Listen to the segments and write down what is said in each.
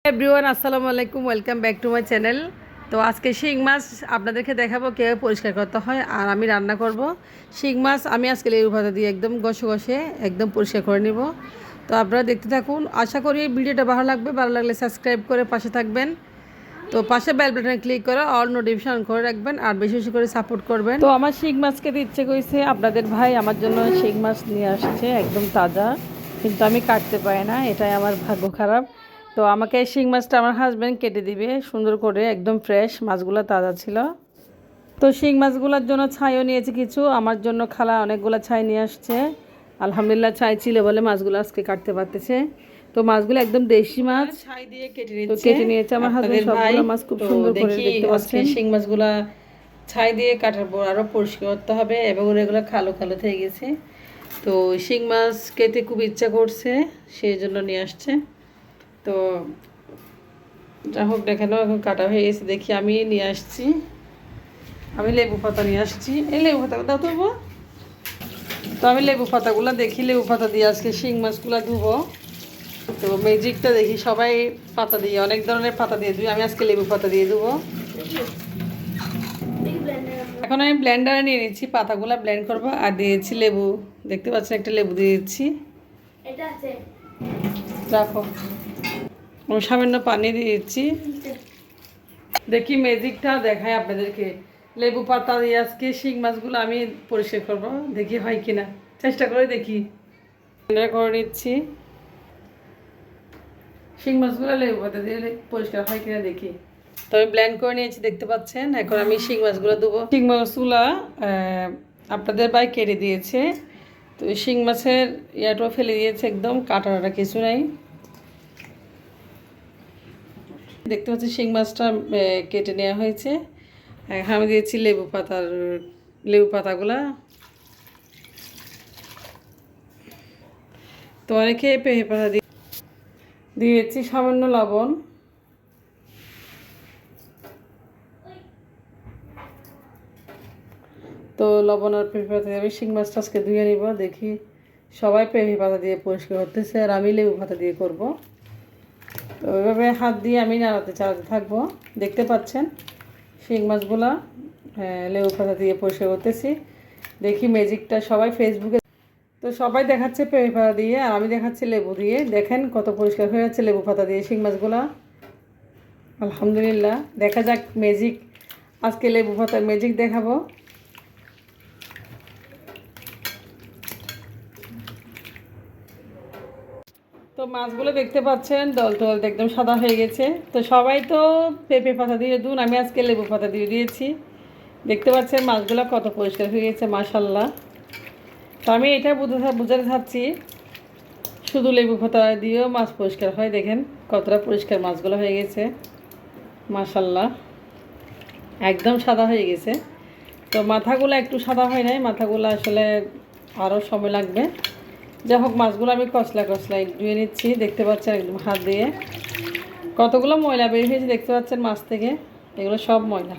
Everyone আসসালামু আলাইকুম, welcome back to my channel. তো আজকে শিং মাছ আপনাদেরকে দেখাবো কীভাবে পরিষ্কার করতে হয়, আর আমি রান্না করব শিং মাছ। আমি আজকে লেবু পাতা দিয়ে একদম ঘষে একদম পরিষ্কার করে নিব। তো আপনারা দেখতে থাকুন, আশা করি ভিডিওটা ভালো লাগবে। ভালো লাগলে সাবস্ক্রাইব করে পাশে থাকবেন। তো পাশে বেল বাটনে ক্লিক করে অল নোটিফিকেশন করে রাখবেন, আর বেশি বেশি করে সাপোর্ট করবেন। তো আমার শিং মাছ খেতে ইচ্ছে করেছে, আপনাদের ভাই আমার জন্য শিং মাছ নিয়ে আসছে একদম তাজা, কিন্তু আমি কাটতে পারি না, এটাই আমার ভাগ্য খারাপ। তো আমাকে শিং মাছটা আমার হাজব্যান্ড কেটে দিবে সুন্দর করে, একদম ফ্রেশ, মাছগুলো তাজা ছিল। তো শিং মাছগুলোর জন্য ছাইও নিয়েছে কিছু, আমার জন্য খালা অনেকগুলো ছাই নিয়ে আসছে। আলহামদুলিল্লাহ ছাই ছিল বলে মাছগুলো আজকে কাটতে পারতেছে। তো মাছগুলো একদম দেশি মাছ, ছাই দিয়ে কেটে নিয়েছে আমার হাজব্যান্ড সবগুলো মাছ খুব সুন্দর করে। দেখতে পাচ্ছেন শিং মাছগুলা ছাই দিয়ে কাটার পর আরও পরিষ্কার করতে হবে, এবং এগুলো কালো কালো হয়ে গেছে। তো শিং মাছ খেতে খুব ইচ্ছা করছে, সেই জন্য নিয়ে আসছে। তো যা হোক দেখানো, এখন কাটা হয়ে গেছে, দেখি আমি নিয়ে আসছি, আমি লেবু পাতা নিয়ে আসছি। এই লেবু পাতা দাও ধুবো। তো আমি লেবু পাতাগুলো দেখি, লেবু পাতা দিয়ে আজকে শিং মাছগুলো ধুবো। তো ম্যাজিকটা দেখি, সবাই পাতা দিয়ে, অনেক ধরনের পাতা দিয়ে ধুই, আমি আজকে লেবু পাতা দিয়ে ধুবো। এখন আমি ব্লেন্ডারে নিয়ে নিচ্ছি, পাতাগুলো ব্লেন্ড করবো, আর দিয়েছি লেবু। দেখতে পাচ্ছেন একটা লেবু দিয়ে দিচ্ছি, রাখো। সামান্য পানি দিয়ে দিচ্ছি। দেখি ম্যাজিকটা দেখায় আপনাদেরকে। লেবু পাতা দিয়ে আজকে শিং মাছগুলো আমি পরিষ্কার করবো, দেখি হয় কিনা, চেষ্টা করে দেখি। করে নিচ্ছি শিং মাছগুলো লেবু পাতা দিয়ে পরিষ্কার হয় কিনা দেখি। তো আমি ব্লেন্ড করে নিয়েছি, দেখতে পাচ্ছেন। এখন আমি শিং মাছগুলো দেবো। শিং মাছগুলো আপনাদের ভাই কেটে দিয়েছে। তো শিং মাছের ইয়াটাও ফেলে দিয়েছে, একদম কাটাটা কিছু নাই। দেখতে পাচ্ছি শিং মাছটা কেটে নেওয়া হয়েছে। এখন আমি দিয়েছি লেবু পাতাগুলা। তো অনেকে পেঁপে পাতা দিয়েছি সামান্য লবণ। তো লবণ আর পেঁপে পাতা দিয়ে আমি শিং মাছটা আজকে ধুয়ে নিব। দেখি সবাই পেঁপে পাতা দিয়ে পরিষ্কার করতেছে, আর আমি লেবু পাতা দিয়ে করব। তো ওইভাবে হাত দিয়ে আমি চালাতে থাকবো। দেখতে পাচ্ছেন শিং মাছগুলা লেবু পাতা দিয়ে পরিষ্কার করতেছি। দেখি ম্যাজিকটা, সবাই ফেসবুকে তো সবাই দেখাচ্ছে পেঁপে পাতা দিয়ে, আর আমি দেখাচ্ছি লেবু দিয়ে। দেখেন কত পরিষ্কার হয়ে যাচ্ছে লেবু পাতা দিয়ে শিং মাছগুলা। আলহামদুলিল্লাহ, দেখা যাক ম্যাজিক। আজকে লেবু পাতার ম্যাজিক দেখাবো। তো মাছগুলো দেখতে পাচ্ছেন দল একদম সাদা হয়ে গেছে। তো সবাই তো পেঁপে পাতা দিয়ে দুন, আমি আজকে লেবু পাতা দিয়ে দিয়েছি। দেখতে পাচ্ছেন মাছগুলো কত পরিষ্কার হয়ে গেছে, মাশাল্লাহ। তো আমি এটা বোঝাতে চাচ্ছি, শুধু লেবু পাতা দিয়েও মাছ পরিষ্কার হয়। দেখেন কতটা পরিষ্কার মাছগুলো হয়ে গেছে, মাশাল্লাহ, একদম সাদা হয়ে গেছে। তো মাথাগুলো একটু সাদা হয় নাই, মাথাগুলো আসলে আরও সময় লাগবে। যাই হোক, মাছগুলো আমি কচলাই ধুয়ে নিচ্ছি। দেখতে পাচ্ছেন একদম হাত দিয়ে কতগুলো ময়লা বের হয়েছে, দেখতে পাচ্ছেন মাছ থেকে। এগুলো সব ময়লা।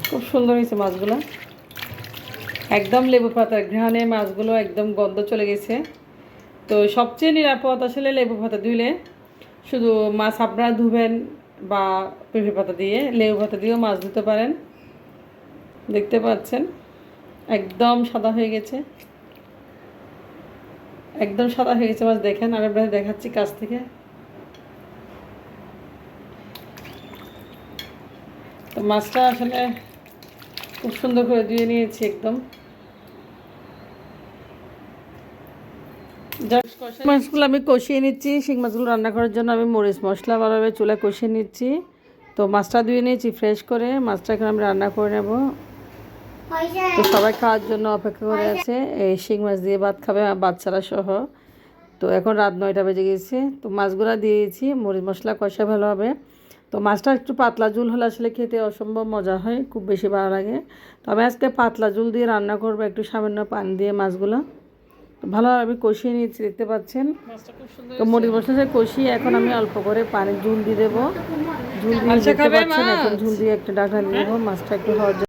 খুব সুন্দর হয়েছে মাছগুলো, একদম লেবু পাতার ঘ্রাণে মাছগুলো একদম গন্ধ চলে গেছে। তো সবচেয়ে নিরাপদ আসলে লেবু পাতা ধুইলে। শুধু মাছ আপনারা ধুবেন বা পেঁপে পাতা দিয়ে, লেবু পাতা দিয়েও মাছ ধুতে পারেন। দেখতে পাচ্ছেন একদম সাদা হয়ে গেছে, একদম সাদা হয়ে গেছে মাছ। দেখেন, আর আপনাদের দেখাচ্ছি কাছ থেকে। তো মাছটা আসলে খুব সুন্দর করে ধুয়ে নিয়েছি একদম। মাছগুলো আমি কষিয়ে নিচ্ছি। শিং মাছগুলো রান্না করার জন্য আমি মরিচ মশলা ভালোভাবে চুলায় কষিয়ে নিচ্ছি। তো মাছটা ধুয়ে নিয়েছি ফ্রেশ করে, মাছটা এখন আমি রান্না করে নেব। তো সবাই খাওয়ার জন্য অপেক্ষা করে আছে, এই শিং মাছ দিয়ে ভাত খাবে বাচ্চারা সহ। তো এখন রাত 9টা বেজে গেছে। তো মাছগুলো দিয়েছি, মরিচ মশলা কষা ভালোভাবে। তো মাছটা একটু পাতলা ঝোল হলে আসলে খেতে অসম্ভব মজা হয়, খুব বেশি ভালো লাগে। তো আমি আজকে পাতলা ঝোল দিয়ে রান্না করবো, একটু সামান্য পানি দিয়ে মাছগুলো। তো ভালোভাবে আমি কষিয়ে নিয়েছি, দেখতে পাচ্ছেন। তো মরিচ মশলা কষিয়ে এখন আমি অল্প করে পানি ঝোল দিয়ে দেবো। ঝোল দিয়ে দেখতে পাচ্ছেন, এখন ঝোল দিয়ে একটা ডাকনা দিয়ে দেবো, মাছটা একটু হওয়ার জন্য।